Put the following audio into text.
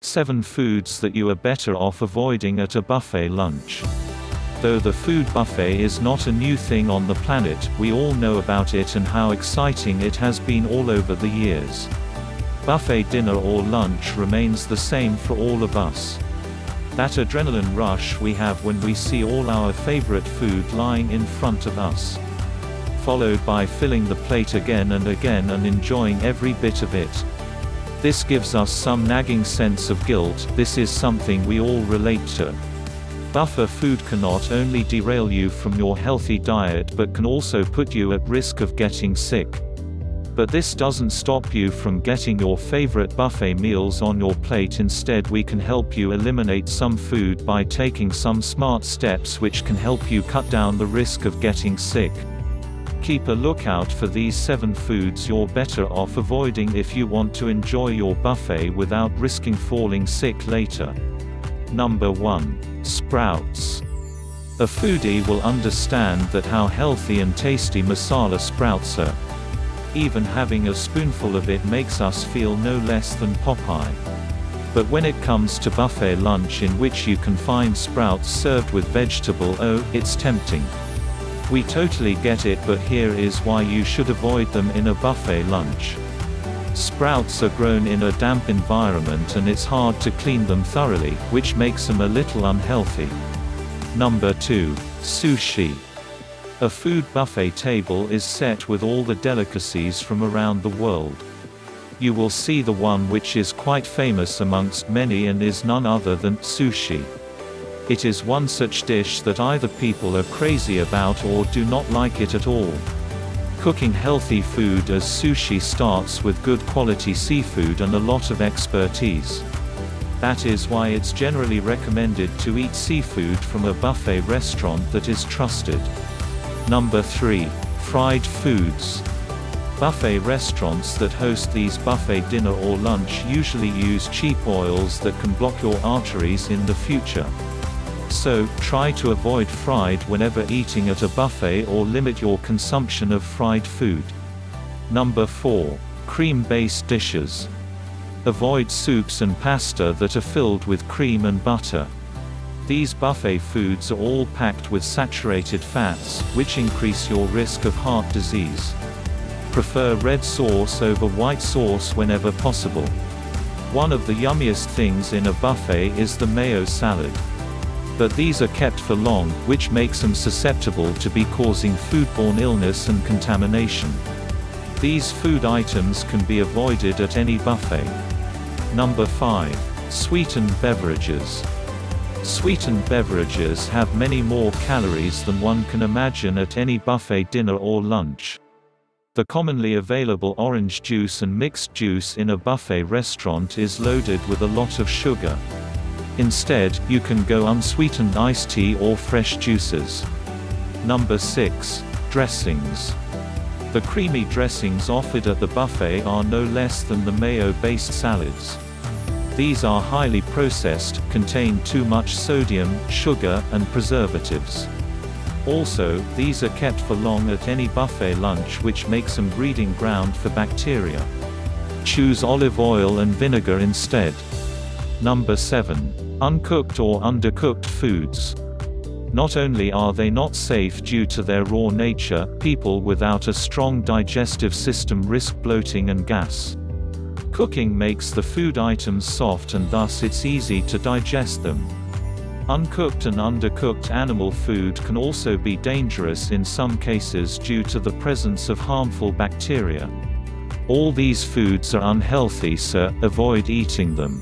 7 foods that you are better off avoiding at a buffet lunch. Though the food buffet is not a new thing on the planet, we all know about it and how exciting it has been all over the years. Buffet dinner or lunch remains the same for all of us. That adrenaline rush we have when we see all our favorite food lying in front of us. Followed by filling the plate again and again and enjoying every bit of it. This gives us some nagging sense of guilt. This is something we all relate to. Buffet food can not only derail you from your healthy diet but can also put you at risk of getting sick. But this doesn't stop you from getting your favorite buffet meals on your plate. Instead, we can help you eliminate some food by taking some smart steps which can help you cut down the risk of getting sick. Keep a lookout for these 7 foods you're better off avoiding if you want to enjoy your buffet without risking falling sick later. Number 1. Sprouts. A foodie will understand that how healthy and tasty masala sprouts are. Even having a spoonful of it makes us feel no less than Popeye. But when it comes to buffet lunch in which you can find sprouts served with vegetable, oh, it's tempting. We totally get it, but here is why you should avoid them in a buffet lunch. Sprouts are grown in a damp environment and it's hard to clean them thoroughly, which makes them a little unhealthy. Number 2. Sushi. A food buffet table is set with all the delicacies from around the world. You will see the one which is quite famous amongst many and is none other than sushi. It is one such dish that either people are crazy about or do not like it at all. Cooking healthy food as sushi starts with good quality seafood and a lot of expertise. That is why it's generally recommended to eat seafood from a buffet restaurant that is trusted. Number 3. Fried foods. Buffet restaurants that host these buffet dinner or lunch usually use cheap oils that can block your arteries in the future. So, try to avoid fried whenever eating at a buffet or limit your consumption of fried food. Number 4. Cream-based dishes. Avoid soups and pasta that are filled with cream and butter. These buffet foods are all packed with saturated fats, which increase your risk of heart disease. Prefer red sauce over white sauce whenever possible. One of the yummiest things in a buffet is the mayo salad. But these are kept for long, which makes them susceptible to be causing foodborne illness and contamination. These food items can be avoided at any buffet. Number 5. Sweetened beverages. Sweetened beverages have many more calories than one can imagine at any buffet dinner or lunch. The commonly available orange juice and mixed juice in a buffet restaurant is loaded with a lot of sugar. Instead, you can go unsweetened iced tea or fresh juices. Number 6. Dressings. The creamy dressings offered at the buffet are no less than the mayo-based salads. These are highly processed, contain too much sodium, sugar, and preservatives. Also, these are kept for long at any buffet lunch, which makes them breeding ground for bacteria. Choose olive oil and vinegar instead. Number 7. Uncooked or undercooked foods. Not only are they not safe due to their raw nature, people without a strong digestive system risk bloating and gas. Cooking makes the food items soft and thus it's easy to digest them. Uncooked and undercooked animal food can also be dangerous in some cases due to the presence of harmful bacteria. All these foods are unhealthy, so avoid eating them.